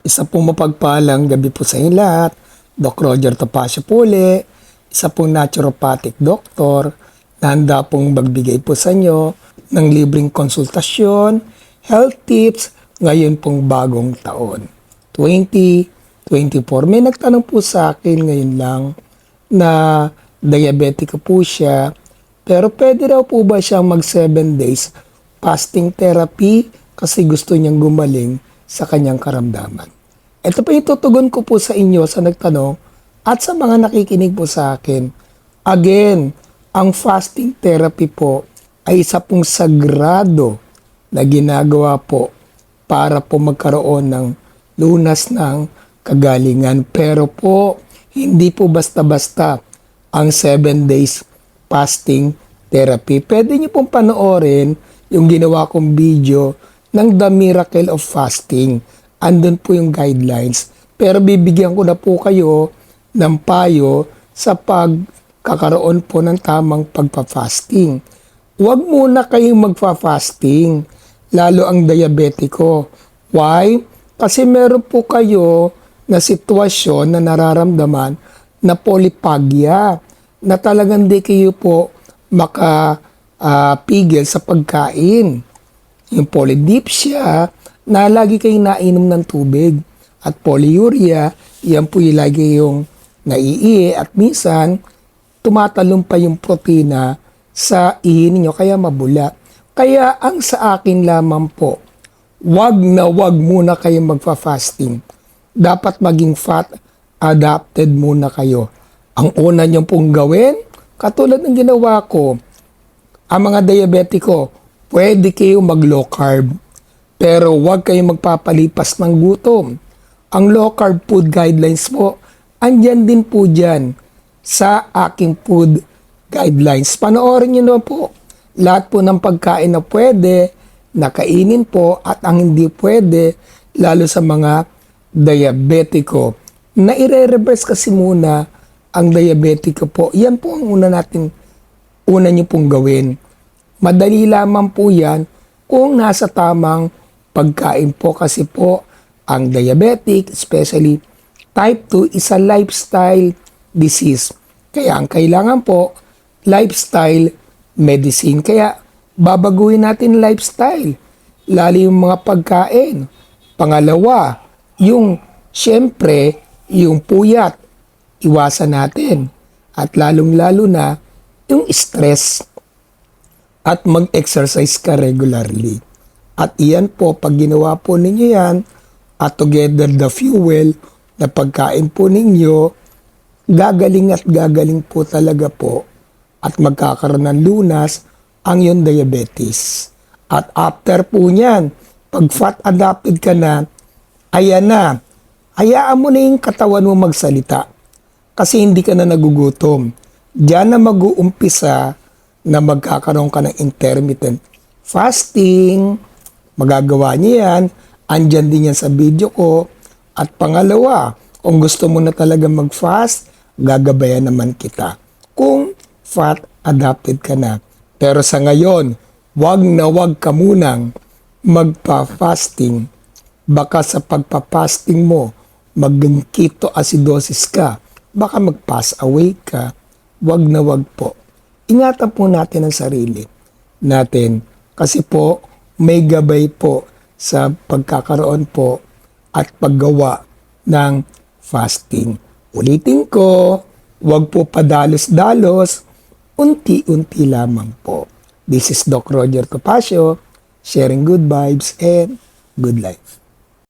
Isa pong mapagpalang gabi po sa inyo lahat. Doc Roger Topacio po uli, isa pong naturopathic doctor na handa pong magbigay po sa inyo ng libreng konsultasyon, health tips ngayon pong bagong taon, 2024. May nagtanong po sa akin ngayon lang na diabetic po siya, pero pwede raw po ba siyang mag 7 days fasting therapy kasi gusto niyang gumaling sa kanyang karamdaman. Ito po itutugon ko po sa inyo sa nagtanong at sa mga nakikinig po sa akin. Again, ang fasting therapy po ay isa pong sagrado na ginagawa po para po magkaroon ng lunas ng kagalingan. Pero po, hindi po basta-basta ang 7 days fasting therapy. Pwede niyo pong panoorin yung ginawa kong video ng The Miracle of Fasting. Andun po yung guidelines. Pero bibigyan ko na po kayo ng payo sa pagkakaroon po ng tamang pagpa-fasting. Huwag muna kayong magpa-fasting, lalo ang diabetiko. Why? Kasi meron po kayo na sitwasyon na nararamdaman na polyphagia, na talagang di kayo po makapigil sa pagkain. Yung polydipsia, na lagi kayong nainom ng tubig. At polyuria, yan po yung lagi yung naiihi at minsan tumatalon pa yung protina sa ihi ninyo kaya mabula. Kaya ang sa akin lamang po, wag muna kayong magfa-fasting. Dapat maging fat adapted muna kayo. Ang una nyo pong gawin, katulad ng ginawa ko, ang mga diabetiko, pwede kayo mag-low carb. Pero huwag kayong magpapalipas ng gutom. Ang low carb food guidelines po, andyan din po dyan sa aking food guidelines. Panoorin nyo naman po. Lahat po ng pagkain na pwede, nakainin po, at ang hindi pwede, lalo sa mga diabetiko. Na i-reverse kasi muna ang diabetiko po. Yan po ang una nyo pong gawin. Madali lamang po yan kung nasa tamang pagkain po, kasi po ang diabetic, especially type 2, is a lifestyle disease. Kaya ang kailangan po, lifestyle medicine. Kaya babaguhin natin lifestyle, lalo yung mga pagkain. Pangalawa, syempre, yung puyat, iwasan natin. At lalong-lalo na, yung stress. At mag-exercise ka regularly. At iyan po, pag ginawa po ninyo yan, at together the fuel na pagkain po ninyo, gagaling at gagaling po talaga po at magkakaroon ng lunas ang yung diabetes. At after po niyan, pag fat adapted ka na, ayan na, hayaan mo na yung katawan mo magsalita kasi hindi ka na nagugutom. Diyan na mag-uumpisa na magkakaroon ka ng intermittent fasting. Magagawa niyo yan. Andyan din yan sa video ko. At pangalawa, kung gusto mo na talaga mag-fast, gagabayan naman kita. Kung fat adapted ka na. Pero sa ngayon, wag ka munang magpa-fasting. Baka sa pagpa-fasting mo, mag-ketoacidosis ka. Baka mag-pass away ka. Wag po. Ingatan po natin ang sarili natin. Kasi po, may gabay po sa pagkakaroon po at paggawa ng fasting. Ulitin ko, huwag po padalos-dalos, unti-unti lamang po. This is Doc Roger Topacio, sharing good vibes and good life.